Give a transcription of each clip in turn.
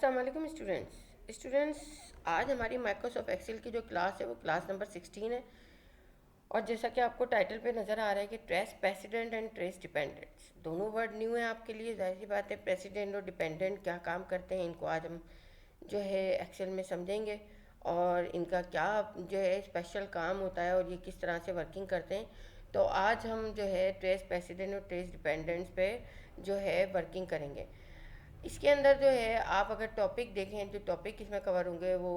अस्सलाम वालेकुम स्टूडेंट्स। आज हमारी माइक्रोसॉफ्ट एक्सेल की जो क्लास है वो क्लास नंबर 16 है। और जैसा कि आपको टाइटल पे नज़र आ रहा है कि trace president and trace dependents दोनों वर्ड न्यू हैं आपके लिए। जाहिर सी बात है, प्रेसिडेंट और डिपेंडेंट क्या काम करते हैं इनको आज हम जो है एक्सेल में समझेंगे, और इनका क्या जो है स्पेशल काम होता है और ये किस तरह से वर्किंग करते हैं। तो आज हम जो है ट्रेस प्रेसिडेंट और ट्रेस डिपेंडेंट्स पे जो है वर्किंग करेंगे। इसके अंदर जो है आप अगर टॉपिक देखें, जो टॉपिक इसमें कवर होंगे वो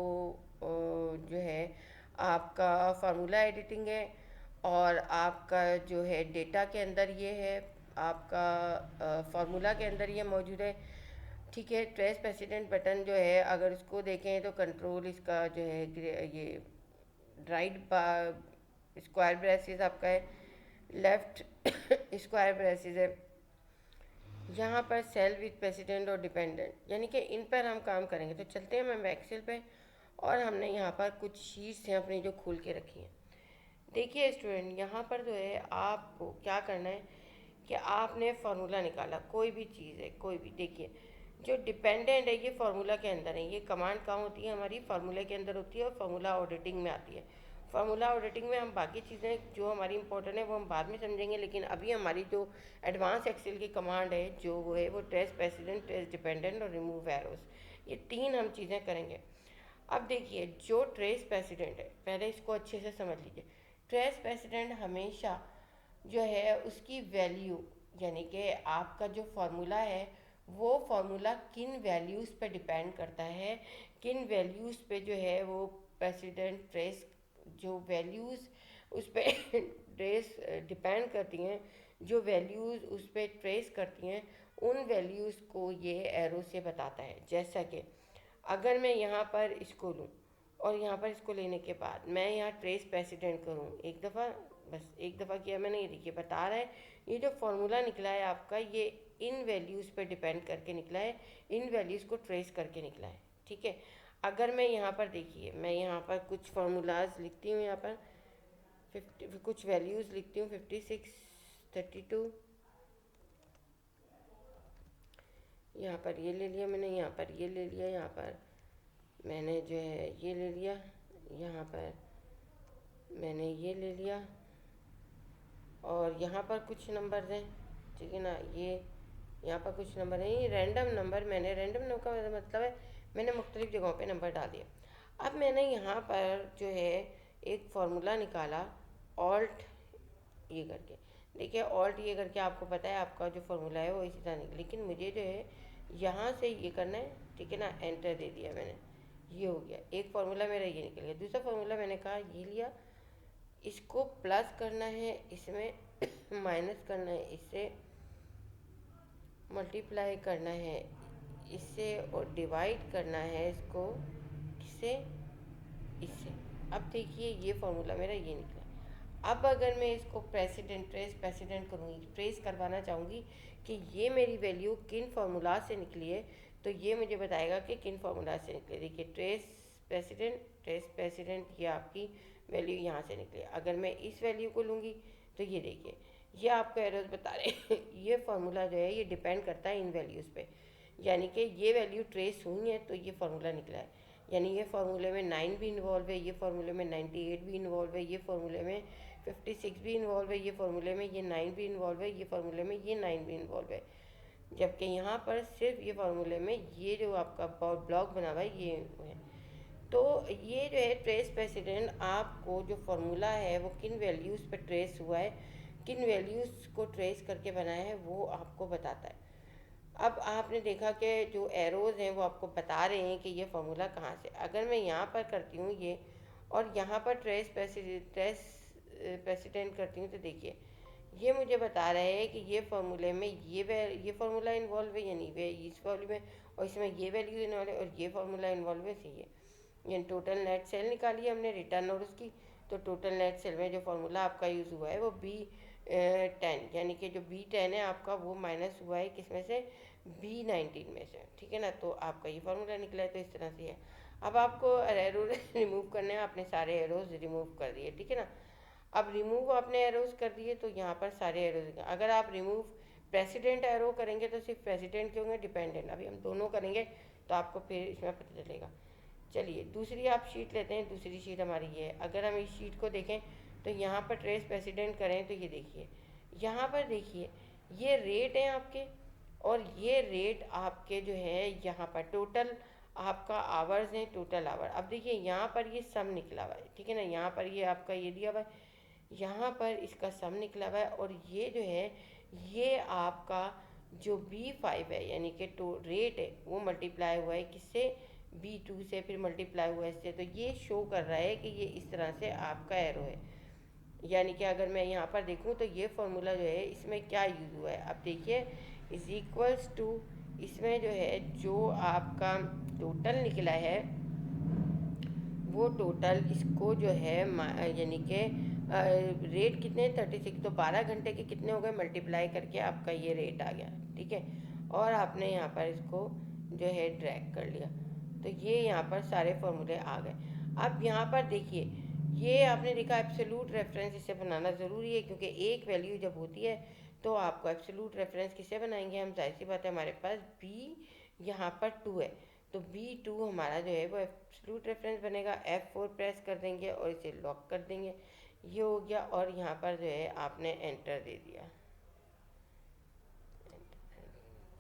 जो है आपका फार्मूला एडिटिंग है, और आपका जो है डेटा के अंदर ये है, आपका फार्मूला के अंदर ये मौजूद है। ठीक है, ट्रेस प्रेसिडेंट बटन जो है अगर इसको देखें तो कंट्रोल इसका जो है ये राइट स्क्वायर ब्रेसेस आपका है, लेफ्ट स्क्वायर ब्रेसेस है। यहाँ पर सेल विथ प्रेसिडेंट और डिपेंडेंट यानी कि इन पर हम काम करेंगे। तो चलते हैं हम एक्सेल पे, और हमने यहाँ पर कुछ शीट्स हैं अपनी जो खोल के रखी हैं। देखिए स्टूडेंट, यहाँ पर जो है आपको क्या करना है कि आपने फार्मूला निकाला, कोई भी चीज़ है कोई भी। देखिए जो डिपेंडेंट है ये फार्मूला के अंदर है, ये कमांड कहाँ होती है, हमारी फार्मूला के अंदर होती है और फार्मूला ऑडिटिंग में आती है। फार्मूला ऑडिटिंग में हम बाकी चीज़ें जो हमारी इंपॉर्टेंट है वो हम बाद में समझेंगे, लेकिन अभी हमारी जो एडवांस एक्सेल की कमांड है जो वो है वो ट्रेस प्रेसिडेंट, ट्रेस डिपेंडेंट और रिमूव एरोस, ये तीन हम चीज़ें करेंगे। अब देखिए जो ट्रेस प्रेसिडेंट है, पहले इसको अच्छे से समझ लीजिए। ट्रेस प्रेसिडेंट हमेशा जो है उसकी वैल्यू, यानी कि आपका जो फार्मूला है वो फार्मूला किन वैल्यूज़ पे डिपेंड करता है, किन वैल्यूज़ पे जो है वो प्रेसिडेंट ट्रेस, जो वैल्यूज़ उस पर ट्रेस डिपेंड करती हैं, जो वैल्यूज़ उस पर ट्रेस करती हैं, उन वैल्यूज़ को ये एरो से बताता है। जैसा कि अगर मैं यहाँ पर इसको लूँ और यहाँ पर इसको लेने के बाद मैं यहाँ ट्रेस प्रेसिडेंट करूँ एक दफ़ा, बस एक दफ़ा किया मैंने, ये देखिए बता रहा है ये जो फार्मूला निकला है आपका ये इन वैल्यूज़ पे डिपेंड करके निकला है, इन वैल्यूज़ को ट्रेस करके निकला है। ठीक है, अगर मैं यहाँ पर देखिए, मैं यहाँ पर कुछ फार्मूलाज लिखती हूँ, यहाँ पर 50 कुछ वैल्यूज़ लिखती हूँ, 56, 32, यहाँ पर ये ले लिया मैंने, यहाँ पर ये ले लिया, यहाँ पर मैंने जो है ये ले लिया, यहाँ पर मैंने ये ले लिया, और यहाँ पर कुछ नंबर हैं। ठीक है ना, ये यहाँ पर कुछ नंबर हैं, ये रैंडम नंबर, मैंने रैंडम नंबर का मतलब है मैंने मुख्तलिफ़ जगहों पे नंबर डाल दिए। अब मैंने यहाँ पर जो है एक फार्मूला निकाला, ऑल्ट ये करके। देखिए ऑल्ट ये करके आपको पता है आपका जो फार्मूला है वो इसी तरह निकले, लेकिन मुझे जो है यहाँ से ये करना है। ठीक है ना, एंटर दे दिया मैंने, ये हो गया, एक फार्मूला मेरा ये निकल गया। दूसरा फार्मूला मैंने कहा ये लिया, इसको प्लस करना है इसमें माइनस करना है इससे, मल्टीप्लाई करना है इससे, और डिवाइड करना है इसको किससे, इससे। अब देखिए ये फार्मूला मेरा ये निकला। अब अगर मैं इसको प्रेसिडेंट ट्रेस प्रेसिडेंट करूँगी, ट्रेस करवाना चाहूँगी कि ये मेरी वैल्यू किन फार्मूला से निकली है, तो ये मुझे बताएगा कि किन फार्मूला से निकली। देखिए ट्रेस प्रेसिडेंट ये आपकी वैल्यू यहाँ से निकली। अगर मैं इस वैल्यू को लूँगी तो ये देखिए ये आपको एरर्स बता रहे हैं ये फार्मूला जो है ये डिपेंड करता है इन वैल्यूज़ पे, यानी कि ये वैल्यू ट्रेस हुई है तो ये फार्मूला निकला है। यानी ये फार्मूले में 9 भी इन्वॉल्व है, ये फार्मूले में 98 भी इन्वॉल्व है, ये फार्मूले में 56 भी इन्वॉल्व है, ये फार्मूले में ये 9 भी इन्वॉल्व है, ये फार्मूले में ये 9 भी इन्वॉल्व है। जबकि यहाँ पर सिर्फ ये फार्मूले में ये जो आपका ब्लॉक बना हुआ है ये है। तो ये जो है ट्रेस प्रेसिडेंट आपको जो फार्मूला है वो किन वैल्यूज़ पर ट्रेस हुआ है, किन वैल्यूज़ को ट्रेस करके बनाया है वो आपको बताता है। अब आपने देखा कि जो एरोज़ हैं वो आपको बता रहे हैं कि ये फार्मूला कहाँ से। अगर मैं यहाँ पर करती हूँ ये, और यहाँ पर ट्रेस प्रेसिडेंट करती हूँ, तो देखिए ये मुझे बता रहे हैं कि ये फार्मूले में ये फार्मूला इन्वॉल्व है, यानी वे इस वैल्यू में, और इसमें ये वैल्यू इन्वॉल्व है, और ये फार्मूला इन्वॉल्व है सही है। यानी टोटल नेट सेल निकाली हमने रिटर्न और उसकी, तो टोटल नेट सेल में जो फार्मूला आपका यूज़ हुआ है वो B10, यानी कि जो B10 है आपका वो माइनस हुआ है किस में से, B19 में से। ठीक है ना, तो आपका ये फार्मूला निकला है, तो इस तरह से है। अब आपको एरो रिमूव करने हैं, आपने सारे एरोज रिमूव कर दिए। ठीक है ना, अब रिमूव आपने एरोज कर दिए तो यहाँ पर सारे एरोज, अगर आप रिमूव प्रेसिडेंट एरो करेंगे तो सिर्फ प्रेसिडेंट के होंगे, डिपेंडेंट अभी हम दोनों करेंगे तो आपको फिर इसमें पता चलेगा। चलिए दूसरी आप शीट लेते हैं, दूसरी शीट हमारी ये है। अगर हम इस शीट को देखें तो यहाँ पर ट्रेस प्रेसिडेंट करें तो ये देखिए, यहाँ पर देखिए ये रेट हैं आपके, और ये रेट आपके जो है यहाँ पर टोटल आपका आवर्स हैं, टोटल आवर। अब देखिए यहाँ पर ये सम निकला हुआ है, ठीक है ना, यहाँ पर ये आपका ये दिया हुआ है, यहाँ पर इसका सम निकला हुआ है, और ये जो है ये आपका जो B5 है यानी कि टो रेट है वो मल्टीप्लाई हुआ है किससे, B2 से, फिर मल्टीप्लाई हुआ है इससे। तो ये शो कर रहा है कि ये इस तरह से आपका एरो है। यानी कि अगर मैं यहाँ पर देखूँ तो ये फॉर्मूला जो है इसमें क्या यूज़ हुआ है, अब देखिए इज इक्वल्स टू, इसमें जो है जो आपका टोटल निकला है वो टोटल इसको जो है यानी कि रेट कितने 36, तो 12 घंटे के कितने हो गए मल्टीप्लाई करके आपका ये रेट आ गया, ठीक है। और आपने यहाँ पर इसको जो है ड्रैग कर लिया, तो ये यहाँ पर सारे फॉर्मूले आ गए। अब यहाँ पर देखिए ये आपने देखा एब्सोल्यूट रेफरेंस इसे बनाना ज़रूरी है, क्योंकि एक वैल्यू जब होती है तो आपको एब्सोल्यूट रेफरेंस किसे बनाएंगे हम, जाहिर सी बात है हमारे पास B यहाँ पर 2 है, तो B2 हमारा जो है वो एब्सोल्यूट रेफरेंस बनेगा। F4 प्रेस कर देंगे और इसे लॉक कर देंगे, ये हो गया। और यहाँ पर जो है आपने एंटर दे दिया,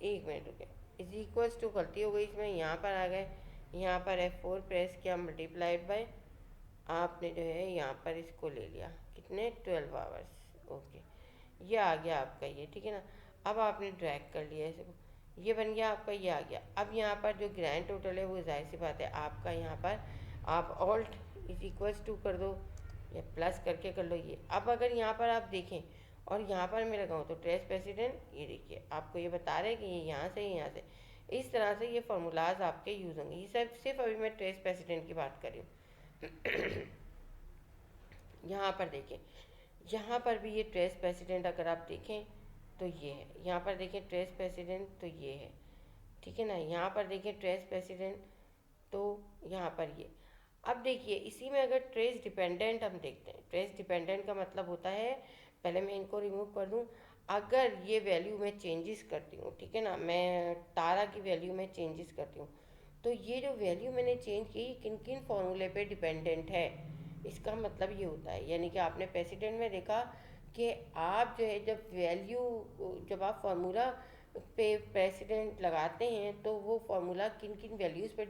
एक मिनट रुके, इज इक्वल्स टू गलती हो गई इसमें, यहाँ पर आ गए, यहाँ पर F4 प्रेस किया, मल्टीप्लाइड बाय आपने जो है यहाँ पर इसको ले लिया कितने 12 आवर्स, ओके ये आ गया आपका ये, ठीक है ना। अब आपने ड्रैग कर लिया इसे, ये बन गया आपका, ये आ गया। अब यहाँ पर जो ग्रैंड टोटल है वो जाहिर सी बात है आपका, यहाँ पर आप ऑल्ट इज इक्वल्स टू कर दो या प्लस करके कर लो ये। अब अगर यहाँ पर आप देखें और यहाँ पर मैं लगाऊँ तो ट्रेस प्रेसिडेंट, ये देखिए आपको ये बता रहे हैं कि ये यहाँ से यहाँ से, इस तरह से ये फार्मूलाज आपके यूज़ होंगे। ये सिर्फ अभी मैं ट्रेस प्रेसिडेंट की बात कर रही हूँ। यहाँ पर देखें, यहाँ पर भी ये ट्रेस प्रेसिडेंट अगर आप देखें तो ये है, यहाँ पर देखें ट्रेस प्रेसिडेंट तो ये है, ठीक है ना। यहाँ पर देखें ट्रेस प्रेसिडेंट तो यहाँ पर ये। अब देखिए इसी में अगर ट्रेस डिपेंडेंट हम देखते हैं, ट्रेस डिपेंडेंट का मतलब होता है, पहले मैं इनको रिमूव कर दूँ, अगर ये वैल्यू मैं चेंजेस करती हूँ, ठीक है ना, मैं तारा की वैल्यू में चेंजेस करती हूँ, तो ये जो वैल्यू मैंने चेंज की किन किन फॉर्मूले पे डिपेंडेंट है, इसका मतलब ये होता है। यानी कि आपने प्रेसिडेंट में देखा कि आप जो है जब वैल्यू, जब आप फार्मूला पे प्रेसिडेंट लगाते हैं तो वो फार्मूला किन किन वैल्यूज़ पे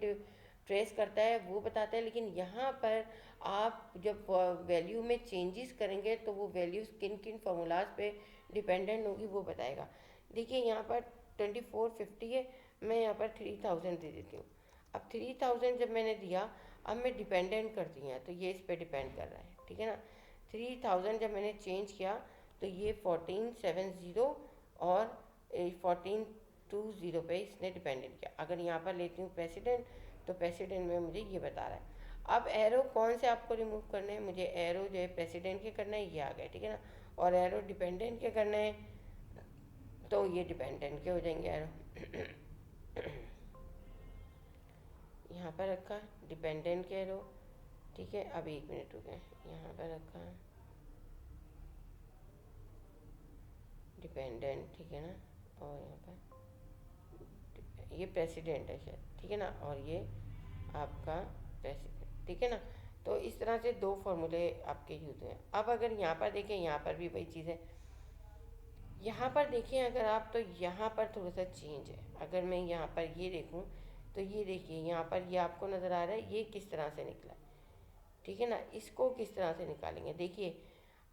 ट्रेस करता है वो बताता है, लेकिन यहाँ पर आप जब वैल्यू में चेंजेस करेंगे तो वो वैल्यूज़ किन किन फार्मूलाज पे डिपेंडेंट होगी वो बताएगा। देखिए यहाँ पर 2450 है, मैं यहाँ पर 3000 दे देती हूँ। अब 3000 जब मैंने दिया, अब मैं डिपेंडेंट कर दी है तो ये इस पर डिपेंड कर रहा है, ठीक है ना। 3000 जब मैंने चेंज किया तो ये 1470 और 1420 पे इसने डिपेंडेंट किया। अगर यहाँ पर लेती हूँ प्रेसिडेंट तो प्रेसिडेंट में मुझे ये बता रहा है। अब एरो कौन से आपको रिमूव करने हैं, मुझे एरो जो है प्रेसिडेंट के करना है, ये आ गया, ठीक है ना। और एरो डिपेंडेंट के करना है तो ये डिपेंडेंट के हो जाएंगे एरो। यहाँ पर रखा डिपेंडेंट के एरो, ठीक है। अब एक मिनट रुके, यहाँ पर रखा डिपेंडेंट, ठीक है ना, और यहाँ पर ये प्रेसिडेंट है शायद, ठीक है ना, और ये आपका प्रेसिडेंट, ठीक है ना। तो इस तरह से दो फार्मूले आपके यूज हैं। अब अगर यहाँ पर देखें, यहाँ पर भी वही चीज़ है, यहाँ पर देखें अगर आप, तो यहाँ पर थोड़ा सा चेंज है। अगर मैं यहाँ पर ये देखूँ तो ये देखिए यहाँ पर ये आपको नज़र आ रहा है ये किस तरह से निकला, ठीक है ना। इसको किस तरह से निकालेंगे, देखिए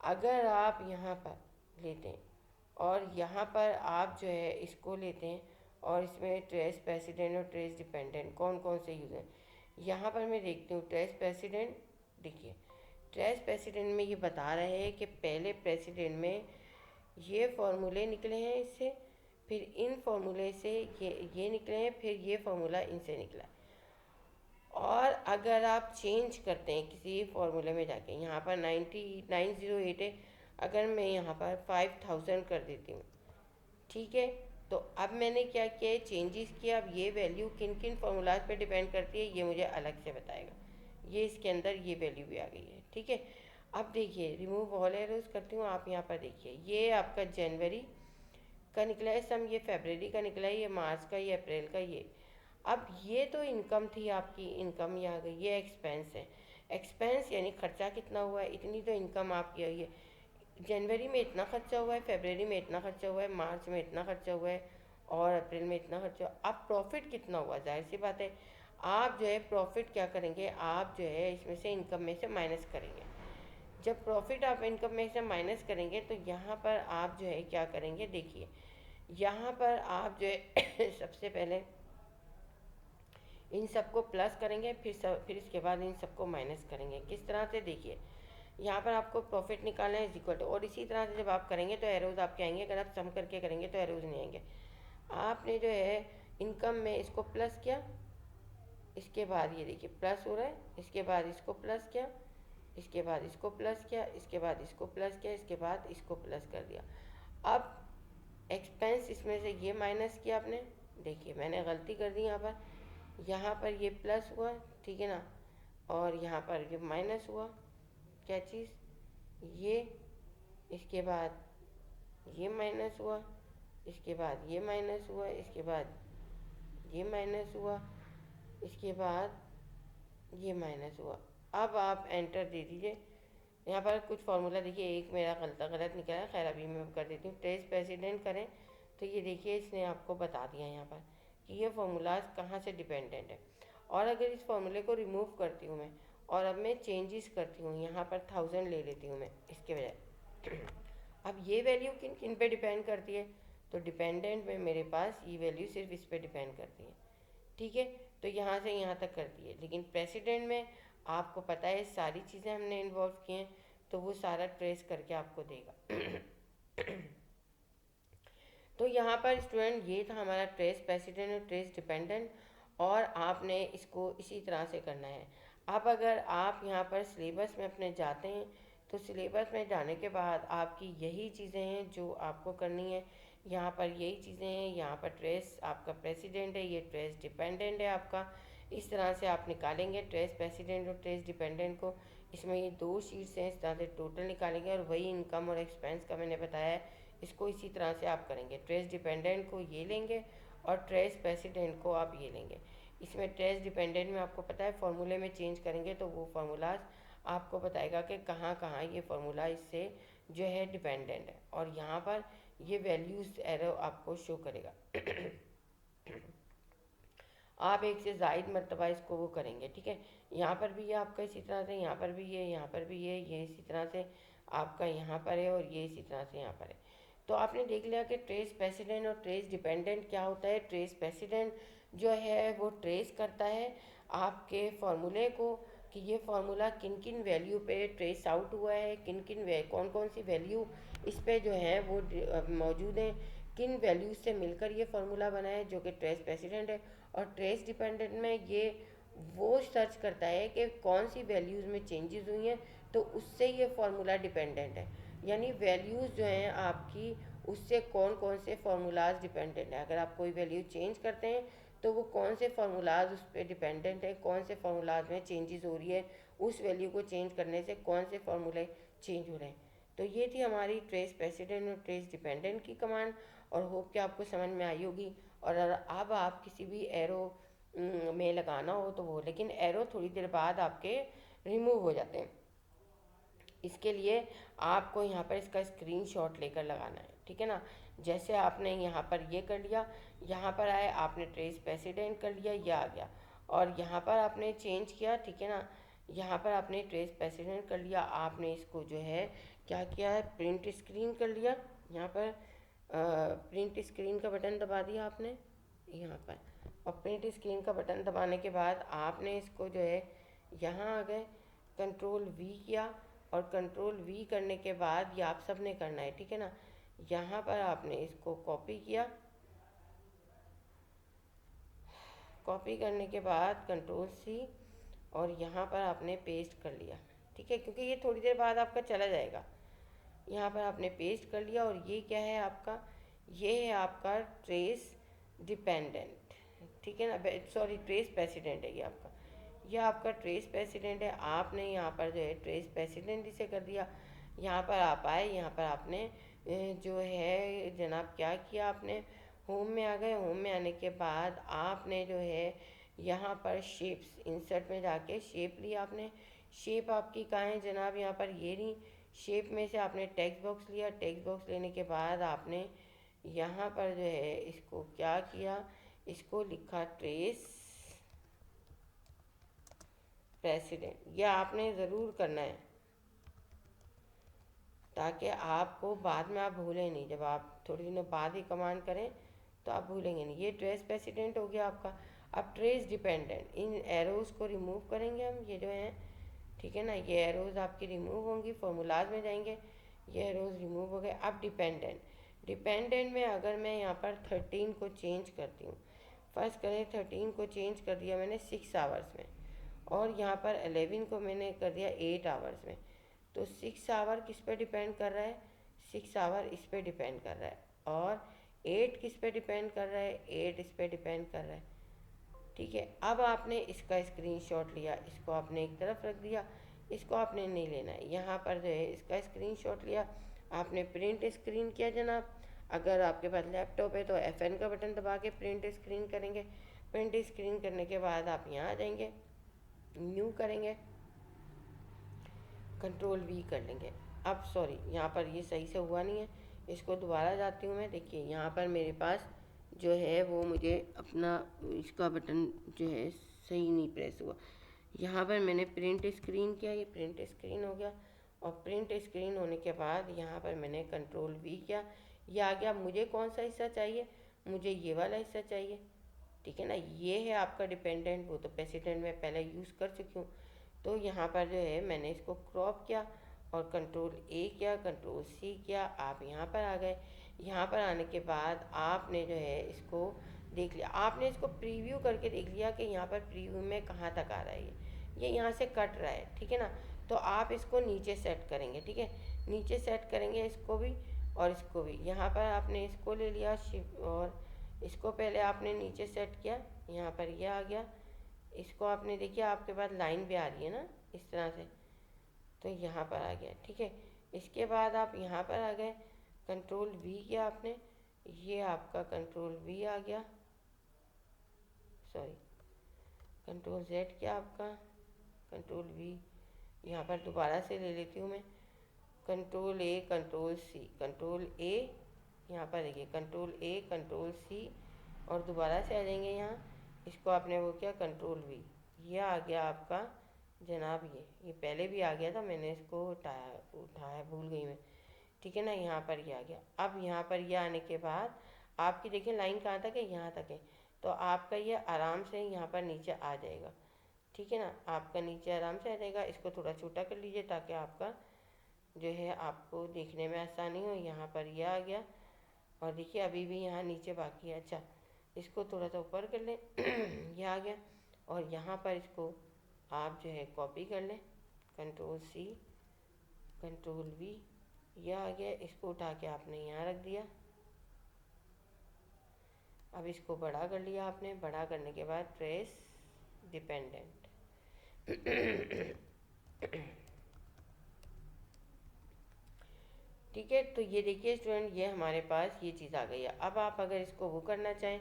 अगर आप यहाँ पर लेते हैं और यहाँ पर आप जो है इसको लेते हैं और इसमें ट्रेस प्रेसिडेंट और ट्रेस डिपेंडेंट कौन कौन से यूज़ हैं, यहाँ पर मैं देखती हूँ ट्रेस प्रेसिडेंट। देखिए ट्रेस प्रेसिडेंट में ये बता रहे हैं कि पहले प्रेसिडेंट में ये फार्मूले निकले हैं इससे, फिर इन फार्मूले से ये निकले हैं, फिर ये फार्मूला इनसे निकला है। और अगर आप चेंज करते हैं किसी फार्मूले में जाके, यहाँ पर 908 है, अगर मैं यहाँ पर 5000 कर देती हूँ, ठीक है, तो अब मैंने क्या किया है चेंजेस किया। अब ये वैल्यू किन किन फार्मूलाज पे डिपेंड करती है ये मुझे अलग से बताएगा, ये इसके अंदर ये वैल्यू भी आ गई है, ठीक है। अब देखिए रिमूव ऑल एरोज करती हूँ, आप यहाँ पर देखिए ये आपका जनवरी का निकला है सम, ये फरवरी का निकला है, ये मार्च का, ये अप्रैल का, ये। अब ये तो इनकम थी आपकी, इनकम ही आ गई। ये एक्सपेंस है, एक्सपेंस यानी खर्चा कितना हुआ है, इतनी तो इनकम आपकी आई है। जनवरी में इतना खर्चा हुआ है, फरवरी में इतना खर्चा हुआ है, मार्च में इतना खर्चा हुआ है, और अप्रैल में इतना खर्चा हुआ। अब प्रॉफिट कितना हुआ, जाहिर सी बात है आप जो है प्रॉफिट क्या करेंगे, आप जो है इसमें से इनकम में से माइनस करेंगे। जब प्रॉफिट आप इनकम में से माइनस करेंगे तो यहाँ पर आप जो है क्या करेंगे, देखिए यहाँ पर आप जो है सबसे पहले इन सबको प्लस करेंगे, फिर इसके बाद इन सबको माइनस करेंगे। किस तरह से, देखिए यहाँ पर आपको प्रॉफिट निकालना है इक्वल टू, और इसी तरह से जब आप करेंगे तो एरोज आपके आएंगे, अगर आप सम करके करेंगे तो एरोज नहीं आएंगे। आपने जो है इनकम में इसको प्लस किया, इसके बाद ये देखिए प्लस हो रहा है, इसके बाद इसको प्लस किया, इसके बाद इसको प्लस किया, इसके बाद इसको प्लस किया, इसके बाद इसको प्लस कर दिया। अब एक्सपेंस इसमें से ये माइनस किया आपने, देखिए मैंने गलती कर दी यहाँ पर ये प्लस हुआ, ठीक है ना, और यहाँ पर ये माइनस हुआ, क्या चीज़, ये, इसके बाद ये माइनस हुआ, इसके बाद ये माइनस हुआ, इसके बाद ये माइनस हुआ, इसके बाद ये माइनस हुआ। अब आप एंटर दे दीजिए। यहाँ पर कुछ फार्मूला देखिए, एक मेरा गलत निकला है, खैर अभी मैं कर देती हूँ। ट्रेस प्रेसिडेंट करें तो ये देखिए इसने आपको बता दिया यहाँ पर कि ये फार्मूलाज कहाँ से डिपेंडेंट है। और अगर इस फार्मूले को रिमूव करती हूँ मैं और अब मैं चेंजेस करती हूँ, यहाँ पर 1000 ले लेती हूँ मैं इसके बजाय। अब ये वैल्यू किन किन पे डिपेंड करती है, तो डिपेंडेंट में मेरे पास ये वैल्यू सिर्फ इस पे डिपेंड करती है, ठीक है। तो यहाँ से यहाँ तक करती है, लेकिन प्रेसिडेंट में आपको पता है सारी चीज़ें हमने इन्वॉल्व की हैं, तो वो सारा ट्रेस करके आपको देगा। तो यहाँ पर स्टूडेंट ये था हमारा ट्रेस प्रेसिडेंट और ट्रेस डिपेंडेंट, और आपने इसको इसी तरह से करना है। अब अगर आप यहाँ पर सिलेबस में अपने जाते हैं तो सिलेबस में जाने के बाद आपकी यही चीज़ें हैं जो आपको करनी है। यहाँ पर यही चीज़ें हैं, यहाँ पर ट्रेस आपका प्रेसिडेंट है, ये ट्रेस डिपेंडेंट है आपका। इस तरह से आप निकालेंगे ट्रेस प्रेसिडेंट और ट्रेस डिपेंडेंट को। इसमें ये 2 शीट्स हैं, इस तरह से टोटल निकालेंगे, और वही इनकम और एक्सपेंस का मैंने बताया है, इसको इसी तरह से आप करेंगे। ट्रेस डिपेंडेंट को ये लेंगे और ट्रेस प्रेसिडेंट को आप ये लेंगे। इसमें ट्रेस डिपेंडेंट में आपको पता है फार्मूले में चेंज करेंगे तो वो फार्मूलाज आपको बताएगा कि कहाँ कहाँ ये फार्मूला इससे जो है डिपेंडेंट है, और यहाँ पर ये वैल्यूज एरो आपको शो करेगा। आप एक से ज़ायद मरतबा इसको वो करेंगे, ठीक है। यहाँ पर भी ये आपका इसी तरह से, यहाँ पर भी यहाँ पर भी ये इसी तरह से आपका यहाँ पर है, और ये इसी तरह से यहाँ पर है। तो आपने देख लिया कि ट्रेस प्रेसिडेंट और ट्रेस डिपेंडेंट क्या होता है। ट्रेस प्रेसिडेंट जो है वो ट्रेस करता है आपके फार्मूले को कि ये फार्मूला किन किन वैल्यू पे ट्रेस आउट हुआ है, किन किन कौन कौन सी वैल्यू इस पे जो है वो मौजूद हैं, किन वैल्यूज से मिलकर ये फार्मूला बना है, जो कि ट्रेस प्रेसिडेंट है। और ट्रेस डिपेंडेंट में ये वो सर्च करता है कि कौन सी वैल्यूज़ में चेंजेस हुई हैं, तो उससे ये फार्मूला डिपेंडेंट है। यानी वैल्यूज़ जो हैं आपकी, उससे कौन कौन से फार्मूलाज डिपेंडेंट हैं। अगर आप कोई वैल्यू चेंज करते हैं तो वो कौन से फार्मूलाज उस पर डिपेंडेंट है, कौन से फार्मूलाज में चेंजेस हो रही है, उस वैल्यू को चेंज करने से कौन से फार्मूले चेंज हो रहे हैं। तो ये थी हमारी ट्रेस प्रेसिडेंट और ट्रेस डिपेंडेंट की कमांड, और होप कि आपको समझ में आई होगी। और अब आप किसी भी एरो में लगाना हो तो वो, लेकिन एरो थोड़ी देर बाद आपके रिमूव हो जाते हैं। इसके लिए आपको यहाँ पर इसका स्क्रीनशॉट लेकर लगाना है, ठीक है ना। जैसे आपने यहाँ पर ये कर लिया, यहाँ पर आए आपने ट्रेस प्रेसिडेंट कर लिया, ये आ गया, और यहाँ पर आपने चेंज किया, ठीक है ना। यहाँ पर आपने ट्रेस प्रेसिडेंट कर लिया, आपने इसको जो है क्या किया है, प्रिंट स्क्रीन कर लिया। यहाँ पर प्रिंट स्क्रीन का बटन दबा दिया आपने यहाँ पर, और प्रिंट स्क्रीन का बटन दबाने के बाद आपने इसको जो है यहाँ आ गए, कंट्रोल वी किया, और कंट्रोल वी करने के बाद ये आप सब ने करना है, ठीक है ना। यहाँ पर आपने इसको कॉपी किया, कॉपी करने के बाद कंट्रोल सी, और यहाँ पर आपने पेस्ट कर लिया, ठीक है, क्योंकि ये थोड़ी देर बाद आपका चला जाएगा। यहाँ पर आपने पेस्ट कर लिया, और ये क्या है आपका, ये है आपका ट्रेस डिपेंडेंट, ठीक है ना, सॉरी ट्रेस प्रेसिडेंट है ये आपका ट्रेस प्रेसिडेंट है। आपने यहाँ पर जो है ट्रेस प्रेसिडेंट इसे कर दिया। यहाँ पर आप आए, यहाँ पर आपने जो है जनाब क्या किया, आपने होम में आ गए। होम में आने के बाद आपने जो है यहाँ पर शेप्स, इंसर्ट में जाके शेप लिया आपने। शेप आपकी कहाँ है जनाब, यहाँ पर ये रही। शेप में से आपने टेक्स्ट बॉक्स लिया। टेक्स्ट बॉक्स लेने के बाद आपने यहाँ पर जो है इसको क्या किया, इसको लिखा ट्रेस प्रेसिडेंट। यह आपने ज़रूर करना है ताकि आपको बाद में आप भूलें नहीं। जब आप थोड़ी दिनों बाद ही कमांड करें तो आप भूलेंगे नहीं। ये ट्रेस प्रेसिडेंट हो गया आपका। अब ट्रेस डिपेंडेंट, इन एरोज़ को रिमूव करेंगे हम, ये जो हैं, ठीक है ना। ये एरोज़ आपकी रिमूव होंगी, फार्मूलाज में जाएंगे, ये एरोज़ रिमूव हो गए। अब डिपेंडेंट, डिपेंडेंट में अगर मैं यहाँ पर 13 को चेंज करती हूँ, फर्स्ट करें 13 को चेंज कर दिया मैंने 6 आवर्स में, और यहाँ पर 11 को मैंने कर दिया 8 आवर्स में। तो 6 आवर किस पे डिपेंड कर रहा है, 6 आवर इस पे डिपेंड कर रहा है, और 8 किस पे डिपेंड कर रहा है, 8 इस पे डिपेंड कर रहा है। ठीक है, अब आपने इसका स्क्रीनशॉट लिया, इसको आपने एक तरफ रख दिया, इसको आपने नहीं लेना है। यहाँ पर जो है इसका स्क्रीनशॉट लिया, आपने प्रिंट स्क्रीन किया जनाब। अगर आपके पास लैपटॉप है तो FN का बटन दबा के प्रिंट स्क्रीन करेंगे। प्रिंट स्क्रीन करने के बाद आप यहाँ आ जाएंगे, न्यू करेंगे, कंट्रोल V कर लेंगे। अब सॉरी, यहाँ पर ये सही से हुआ नहीं है, इसको दोबारा जाती हूँ मैं। देखिए यहाँ पर मेरे पास जो है वो मुझे अपना इसका बटन जो है सही नहीं प्रेस हुआ। यहाँ पर मैंने प्रिंट स्क्रीन किया, ये प्रिंट स्क्रीन हो गया, और प्रिंट स्क्रीन होने के बाद यहाँ पर मैंने कंट्रोल V किया, ये आ गया। मुझे कौन सा हिस्सा चाहिए, मुझे ये वाला हिस्सा चाहिए, ठीक है ना। ये है आपका डिपेंडेंट, वो तो प्रेसिडेंट में पहले यूज़ कर चुकी हूँ। तो यहाँ पर जो है मैंने इसको क्रॉप किया और कंट्रोल A किया, कंट्रोल C किया, आप यहाँ पर आ गए। यहाँ पर आने के बाद आपने जो है इसको देख लिया, आपने इसको प्रीव्यू करके देख लिया कि यहाँ पर प्रीव्यू में कहाँ तक आ रहा है, ये यहाँ से कट रहा है, ठीक है ना। तो आप इसको नीचे सेट करेंगे, ठीक है, नीचे सेट करेंगे इसको भी और इसको भी। यहाँ पर आपने इसको ले लिया शिफ्ट, और इसको पहले आपने नीचे सेट किया, यहाँ पर ये आ गया। इसको आपने देखिए आपके पास लाइन भी आ रही है ना इस तरह से, तो यहाँ पर आ गया, ठीक है। इसके बाद आप यहाँ पर आ गए, कंट्रोल V किया आपने, ये आपका कंट्रोल V आ गया, सॉरी कंट्रोल Z किया आपका, कंट्रोल V। यहाँ पर दोबारा से ले लेती हूँ मैं, control A control C, control A, यहाँ पर देखिए कंट्रोल A कंट्रोल C, और दोबारा से आ जाएंगे यहाँ, इसको आपने वो किया कंट्रोल V, ये आ गया आपका जनाब। ये पहले भी आ गया था, मैंने इसको उठाया भूल गई मैं, ठीक है ना। यहाँ पर ये आ गया। अब यहाँ पर ये आने के बाद आपकी देखिए लाइन कहाँ तक है, यहाँ तक है, तो आपका ये आराम से यहाँ पर नीचे आ जाएगा, ठीक है ना। आपका नीचे आराम से आ जाएगा। इसको थोड़ा छोटा कर लीजिए ताकि आपका जो है आपको देखने में आसानी हो। यहाँ पर यह आ गया, और देखिए अभी भी यहाँ नीचे बाकी है। अच्छा, इसको थोड़ा सा ऊपर कर लें यह आ गया, और यहाँ पर इसको आप जो है कॉपी कर लें, कंट्रोल C कंट्रोल V, यह आ गया। इसको उठा के आपने यहाँ रख दिया। अब इसको बड़ा कर लिया आपने, बड़ा करने के बाद ट्रेस डिपेंडेंट ठीक है। तो ये देखिए स्टूडेंट, ये हमारे पास ये चीज़ आ गई है। अब आप अगर इसको वो करना चाहें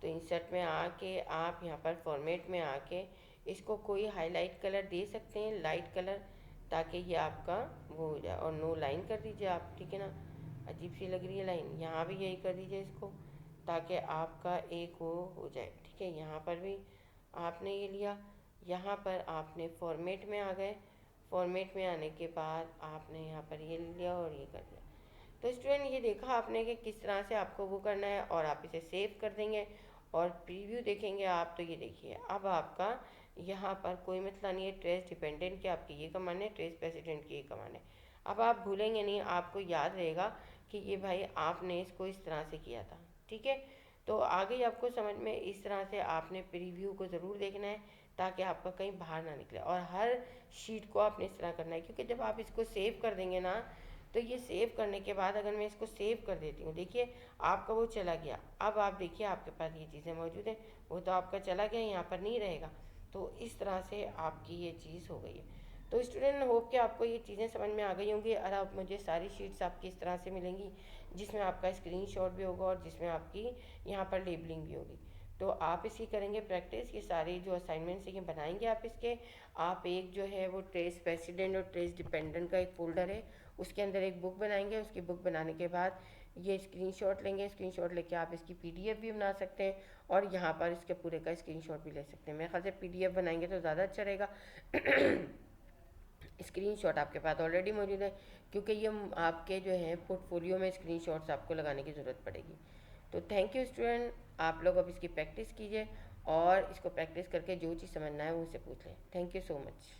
तो इंसर्ट में आके आप यहाँ पर फॉर्मेट में आके इसको कोई हाईलाइट कलर दे सकते हैं, लाइट कलर, ताकि ये आपका वो हो जाए। और नो लाइन कर दीजिए आप, ठीक है ना, अजीब सी लग रही है लाइन, यहाँ भी यही कर दीजिए इसको, ताकि आपका एक वो हो जाए, ठीक है। यहाँ पर भी आपने ये लिया, यहाँ पर आपने फॉर्मेट में आ गए, फॉर्मेट में आने के बाद आपने यहाँ पर ये लिया और ये कर दिया। तो स्टूडेंट ये देखा आपने कि किस तरह से आपको वो करना है, और आप इसे सेव कर देंगे और प्रीव्यू देखेंगे आप। तो ये देखिए अब आपका यहाँ पर कोई मसला नहीं है, ट्रेस डिपेंडेंट की आपकी ये कमांड है, ट्रेस प्रेसिडेंट की ये कमांड है। अब आप भूलेंगे नहीं, आपको याद रहेगा कि ये भाई आपने इसको इस तरह से किया था, ठीक है। तो आगे आपको समझ में, इस तरह से आपने प्रीव्यू को ज़रूर देखना है ताकि आपका कहीं बाहर ना निकले, और हर शीट को आपने इस तरह करना है, क्योंकि जब आप इसको सेव कर देंगे ना, तो ये सेव करने के बाद अगर मैं इसको सेव कर देती हूँ, देखिए आपका वो चला गया। अब आप देखिए आपके पास ये चीज़ें मौजूद हैं, वो तो आपका चला गया, यहाँ पर नहीं रहेगा। तो इस तरह से आपकी ये चीज़ हो गई है। तो स्टूडेंट होप कि आपको ये चीज़ें समझ में आ गई होंगी। और अब मुझे सारी शीट्स आपकी इस तरह से मिलेंगी जिसमें आपका स्क्रीनशॉट भी होगा और जिसमें आपकी यहाँ पर लेबलिंग भी होगी। तो आप इसकी करेंगे प्रैक्टिस, ये सारी जो असाइनमेंट्स हैं ये बनाएंगे आप इसके। आप एक जो है वो ट्रेस प्रेसिडेंट और ट्रेस डिपेंडेंट का एक फ़ोल्डर है, उसके अंदर एक बुक बनाएंगे। उसकी बुक बनाने के बाद ये स्क्रीनशॉट लेंगे, स्क्रीनशॉट लेके आप इसकी पीडीएफ भी बना सकते हैं और यहाँ पर इसके पूरे का स्क्रीनशॉट भी ले सकते हैं। मेरे ख्याल से पीडीएफ बनाएंगे तो ज़्यादा अच्छा रहेगा। स्क्रीनशॉट आपके पास ऑलरेडी मौजूद है, क्योंकि ये आपके जो है पोर्टफोलियो में स्क्रीनशॉट्स आपको लगाने की ज़रूरत पड़ेगी। तो थैंक यू स्टूडेंट, आप लोग अब इसकी प्रैक्टिस कीजिए और इसको प्रैक्टिस करके जो चीज़ समझना है वो मुझसे पूछ लें। Thank you so much.